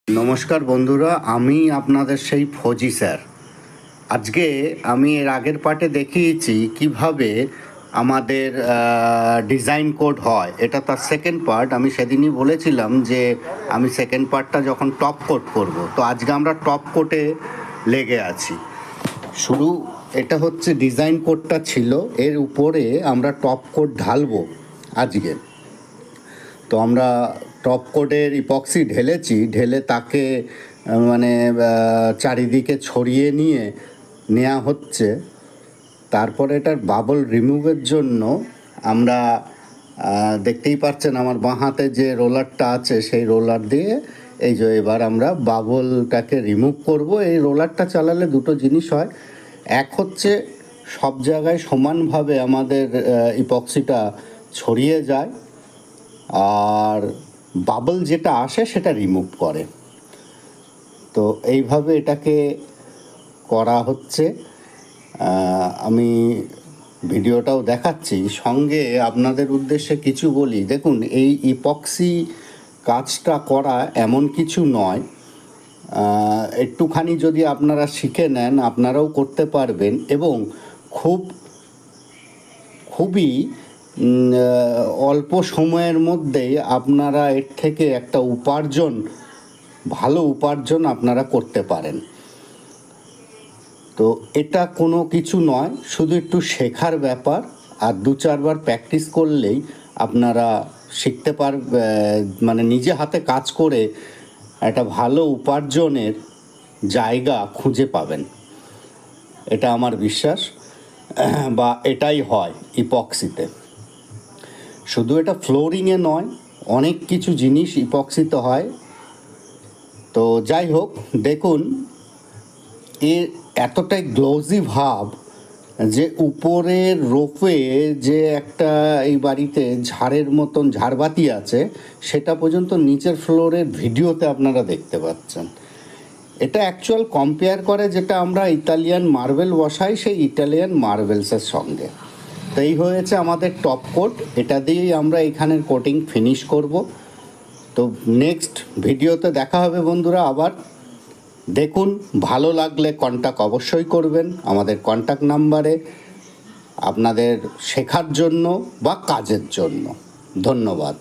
নমস্কার বন্ধুরা, আমি আপনাদের সেই ফৌজি স্যার। আজকে আমি এর আগের পার্টে দেখিয়েছি কিভাবে আমাদের ডিজাইন কোড হয়। এটা তার সেকেন্ড পার্ট। আমি সেদিনই বলেছিলাম যে আমি সেকেন্ড পার্টটা যখন টপ কোড করব, তো আজকে আমরা টপ কোডে লেগে আছি। শুরু এটা হচ্ছে ডিজাইন কোডটা ছিল, এর উপরে আমরা টপ কোড ঢালবো আজকে। তো আমরা টপ কোডের ইপক্সি ঢেলে তাকে মানে চারিদিকে ছড়িয়ে নেওয়া হচ্ছে। তারপরে এটার বাবল রিমুভের জন্য আমরা দেখতেই পাচ্ছেন আমার বাঁ হাতে যে রোলারটা আছে, সেই রোলার দিয়ে এই যে এবার আমরা বাবলটাকে রিমুভ করব। এই রোলারটা চালালে দুটো জিনিস হয়। এক হচ্ছে সব জায়গায় সমানভাবে আমাদের ইপক্সিটা ছড়িয়ে যায়, আর বাবল যেটা আসে সেটা রিমুভ করে। তো এইভাবে এটাকে করা হচ্ছে। আমি ভিডিওটাও দেখাচ্ছি, সঙ্গে আপনাদের উদ্দেশ্যে কিছু বলি। দেখুন, এই ইপক্সি কাজটা করা এমন কিছু নয়, একটুখানি যদি আপনারা শিখে নেন আপনারাও করতে পারবেন, এবং খুবই অল্প সময়ের মধ্যেই আপনারা এর থেকে একটা ভালো উপার্জন আপনারা করতে পারেন। তো এটা কোনো কিছু নয়, শুধু একটু শেখার ব্যাপার, আর 2-4 বার প্র্যাকটিস করলেই আপনারা শিখতে মানে নিজে হাতে কাজ করে একটা ভালো উপার্জনের জায়গা খুঁজে পাবেন। এটা আমার বিশ্বাস, বা এটাই হয় ইপক্সিতে। শুধু এটা ফ্লোরিংয়ে নয়, অনেক কিছু জিনিস ইপক্সিতে হয়। তো যাই হোক, দেখুন এর এতটাই গ্লোজি ভাব যে উপরের রোপে যে একটা এই বাড়িতে ঝাড়ের মতন ঝাড়বাতি আছে, সেটা পর্যন্ত নিচের ফ্লোরের ভিডিওতে আপনারা দেখতে পাচ্ছেন। এটা অ্যাকচুয়াল কম্পেয়ার করে যেটা আমরা ইতালিয়ান মার্বেল বসাই, সেই ইটালিয়ান মার্বেলসের সঙ্গে। তো এই হয়েছে আমাদের টপ কোট। এটা দিয়েই আমরা এখানের কোটিং ফিনিশ করব। তো নেক্সট ভিডিওতে দেখা হবে বন্ধুরা। আবার দেখুন, ভালো লাগলে কন্ট্যাক্ট অবশ্যই করবেন আমাদের কন্ট্যাক্ট নাম্বারে, আপনাদের শেখার জন্য বা কাজের জন্য। ধন্যবাদ।